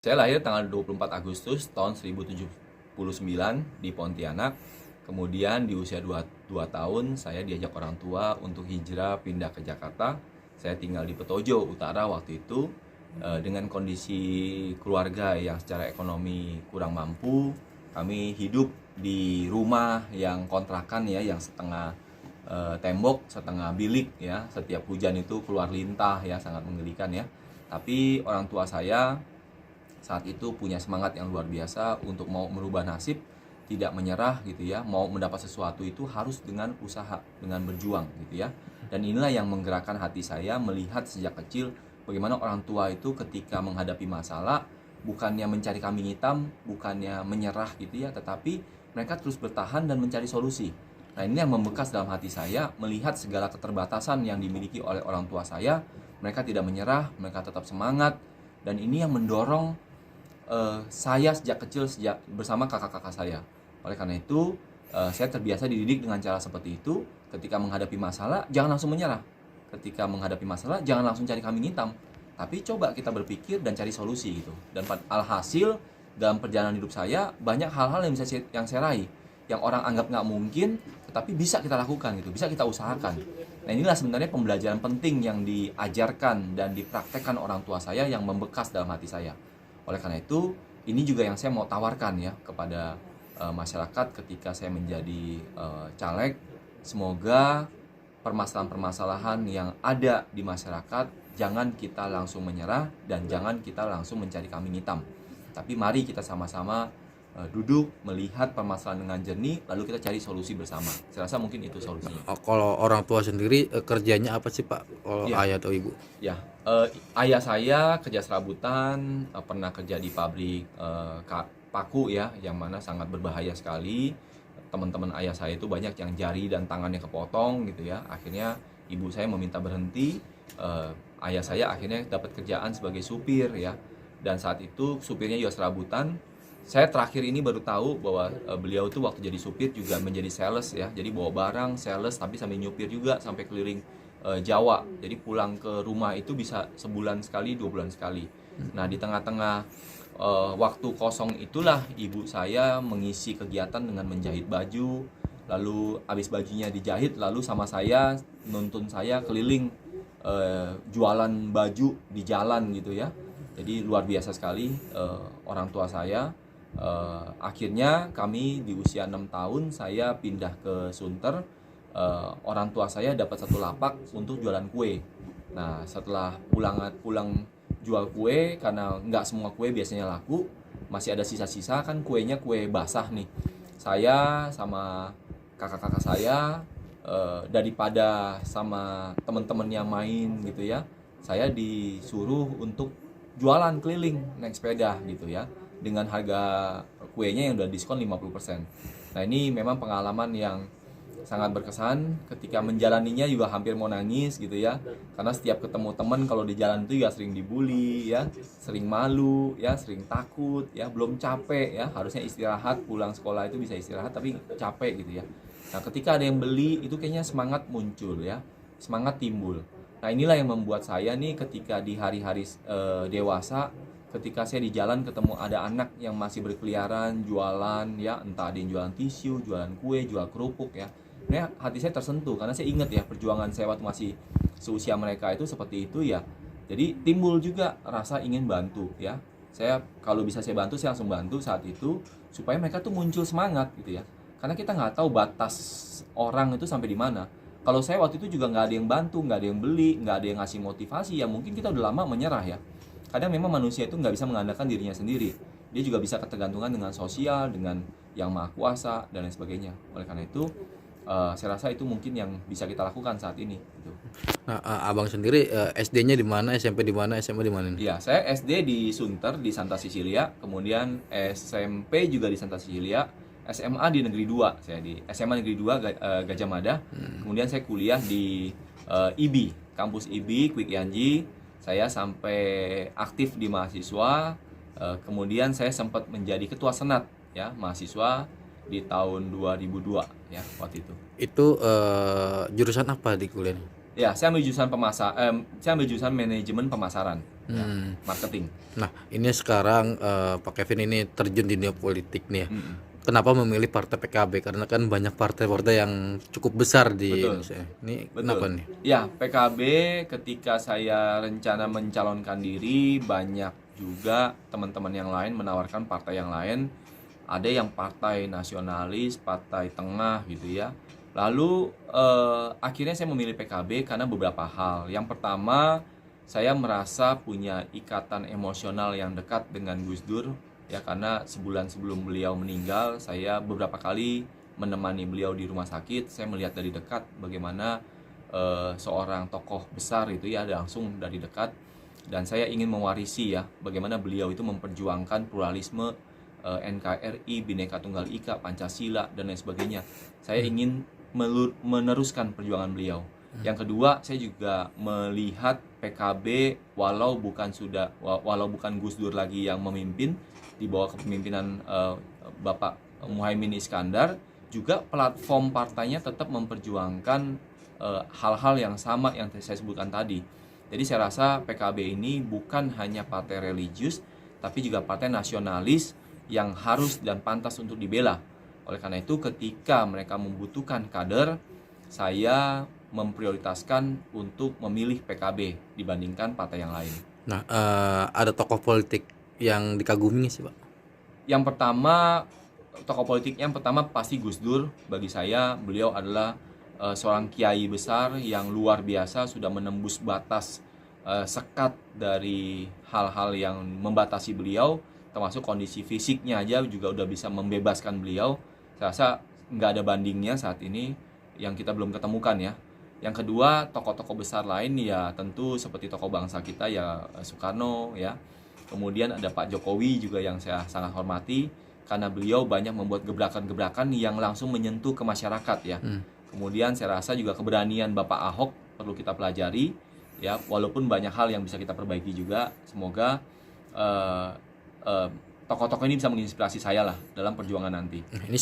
Saya lahir tanggal 24 Agustus tahun 1079 di Pontianak. Kemudian di usia 2 tahun saya diajak orang tua untuk hijrah pindah ke Jakarta. Saya tinggal di Petojo Utara waktu itu dengan kondisi keluarga yang secara ekonomi kurang mampu. Kami hidup di rumah yang kontrakan ya, yang setengah tembok, setengah bilik ya. Setiap hujan itu keluar lintah ya, sangat mengerikan ya. Tapi orang tua saya saat itu punya semangat yang luar biasa untuk mau merubah nasib, tidak menyerah gitu ya. Mau mendapat sesuatu itu harus dengan usaha, dengan berjuang gitu ya. Dan inilah yang menggerakkan hati saya melihat sejak kecil bagaimana orang tua itu ketika menghadapi masalah bukannya mencari kambing hitam, bukannya menyerah gitu ya, tetapi mereka terus bertahan dan mencari solusi. Nah, ini yang membekas dalam hati saya melihat segala keterbatasan yang dimiliki oleh orang tua saya. Mereka tidak menyerah, mereka tetap semangat, dan ini yang mendorong saya sejak kecil, sejak bersama kakak-kakak saya. Oleh karena itu, saya terbiasa dididik dengan cara seperti itu. Ketika menghadapi masalah, jangan langsung menyerah. Ketika menghadapi masalah, jangan langsung cari kambing hitam. Tapi coba kita berpikir dan cari solusi gitu. Dan alhasil, dalam perjalanan hidup saya, banyak hal-hal yang saya raih. Yang orang anggap nggak mungkin, tetapi bisa kita lakukan gitu, bisa kita usahakan. Nah, inilah sebenarnya pembelajaran penting yang diajarkan dan dipraktekkan orang tua saya yang membekas dalam hati saya. Oleh karena itu, ini juga yang saya mau tawarkan ya kepada masyarakat ketika saya menjadi caleg. Semoga permasalahan-permasalahan yang ada di masyarakat jangan kita langsung menyerah dan jangan kita langsung mencari kambing hitam. Tapi mari kita sama-sama duduk melihat permasalahan dengan jernih, lalu kita cari solusi bersama. Saya rasa mungkin itu solusinya. Kalau orang tua sendiri kerjanya apa sih Pak? Kalau Ya. ayah atau ibu? Ya, ayah saya kerja serabutan, pernah kerja di pabrik paku ya, yang mana sangat berbahaya sekali. Teman-teman ayah saya itu banyak yang jari dan tangannya kepotong gitu ya. Akhirnya ibu saya meminta berhenti. Ayah saya akhirnya dapat kerjaan sebagai supir ya. Dan saat itu supirnya juga serabutan. Saya terakhir ini baru tahu bahwa beliau itu waktu jadi supir juga menjadi sales ya. Jadi bawa barang, sales, tapi sambil nyupir juga sampai keliling Jawa. Jadi pulang ke rumah itu bisa sebulan sekali, 2 bulan sekali. Nah, di tengah-tengah waktu kosong itulah ibu saya mengisi kegiatan dengan menjahit baju. Lalu habis bajunya dijahit, lalu sama saya nuntun saya keliling jualan baju di jalan gitu ya. Jadi luar biasa sekali orang tua saya. Akhirnya kami di usia 6 tahun saya pindah ke Sunter. Orang tua saya dapat satu lapak untuk jualan kue. Nah, setelah pulang jual kue, karena nggak semua kue biasanya laku, masih ada sisa-sisa kan kuenya kue basah nih. Saya sama kakak-kakak saya daripada sama teman-teman yang main gitu ya, saya disuruh untuk jualan keliling naik sepeda gitu ya, dengan harga kuenya yang udah diskon 50%. Nah, ini memang pengalaman yang sangat berkesan. Ketika menjalaninya juga hampir mau nangis gitu ya, karena setiap ketemu teman kalau di jalan itu ya sering dibully ya, sering malu ya, sering takut ya, belum capek ya, harusnya istirahat, pulang sekolah itu bisa istirahat tapi capek gitu ya. Nah, ketika ada yang beli itu kayaknya semangat muncul ya, semangat timbul. Nah, inilah yang membuat saya nih ketika di hari-hari dewasa, ketika saya di jalan ketemu ada anak yang masih berkeliaran jualan ya, entah ada yang jualan tisu, jualan kue, jual kerupuk ya. Nah, hati saya tersentuh karena saya ingat ya perjuangan saya waktu masih seusia mereka itu seperti itu ya. Jadi timbul juga rasa ingin bantu ya. Saya kalau bisa saya bantu, saya langsung bantu saat itu supaya mereka tuh muncul semangat gitu ya. Karena kita nggak tahu batas orang itu sampai di mana. Kalau saya waktu itu juga nggak ada yang bantu, nggak ada yang beli, nggak ada yang ngasih motivasi, ya mungkin kita udah lama menyerah ya. Kadang memang manusia itu nggak bisa mengandalkan dirinya sendiri. Dia juga bisa ketergantungan dengan sosial, dengan yang maha kuasa, dan lain sebagainya. Oleh karena itu, saya rasa itu mungkin yang bisa kita lakukan saat ini. Gitu. Nah, abang sendiri SD-nya di mana, SMP di mana, SMA di mana nih? Iya, saya SD di Sunter di Santa Cecilia, kemudian SMP juga di Santa Cecilia, SMA di Negeri 2, saya di SMA Negeri 2 Gajah Mada. Kemudian saya kuliah di IBI, kampus IBI Kwik Yanji. Saya sampai aktif di mahasiswa, kemudian saya sempat menjadi ketua senat ya mahasiswa di tahun 2002 ya waktu itu. Itu jurusan apa di kuliah? Ya, saya ambil jurusan manajemen pemasaran. ya, marketing. Nah, ini sekarang Pak Kevin ini terjun di dunia politik nih ya. Mm-mm. Kenapa memilih partai PKB? Karena kan banyak partai-partai yang cukup besar di Betul. Indonesia. Ini Betul. kenapa nih? Ya, PKB ketika saya rencana mencalonkan diri, banyak juga teman-teman yang lain menawarkan partai yang lain. Ada yang partai nasionalis, partai tengah gitu ya. Lalu akhirnya saya memilih PKB karena beberapa hal. Yang pertama, saya merasa punya ikatan emosional yang dekat dengan Gus Dur ya, karena sebulan sebelum beliau meninggal, saya beberapa kali menemani beliau di rumah sakit. Saya melihat dari dekat bagaimana seorang tokoh besar itu ya, langsung dari dekat, dan saya ingin mewarisi ya bagaimana beliau itu memperjuangkan pluralisme, NKRI, Bhinneka Tunggal Ika, Pancasila dan lain sebagainya. Saya ingin meneruskan perjuangan beliau. Yang kedua, saya juga melihat PKB walau bukan Gus Dur lagi yang memimpin, di bawah kepemimpinan Bapak Muhaimin Iskandar, juga platform partainya tetap memperjuangkan hal-hal yang sama yang saya sebutkan tadi. Jadi saya rasa PKB ini bukan hanya partai religius, tapi juga partai nasionalis yang harus dan pantas untuk dibela. Oleh karena itu, ketika mereka membutuhkan kader, saya memprioritaskan untuk memilih PKB dibandingkan partai yang lain. Nah, ada tokoh politik yang dikagumi sih, Pak? Yang pertama, tokoh politik yang pertama pasti Gus Dur. Bagi saya, beliau adalah seorang kiai besar yang luar biasa, sudah menembus batas sekat dari hal-hal yang membatasi beliau, termasuk kondisi fisiknya aja juga udah bisa membebaskan beliau. Saya rasa nggak ada bandingnya saat ini yang kita belum ketemukan ya. Yang kedua, tokoh-tokoh besar lain ya tentu seperti tokoh bangsa kita ya, Soekarno ya. Kemudian ada Pak Jokowi juga yang saya sangat hormati, karena beliau banyak membuat gebrakan-gebrakan yang langsung menyentuh ke masyarakat ya. Kemudian saya rasa juga keberanian Bapak Ahok perlu kita pelajari ya, walaupun banyak hal yang bisa kita perbaiki juga. Semoga tokoh-tokoh ini bisa menginspirasi saya lah dalam perjuangan nanti. Ini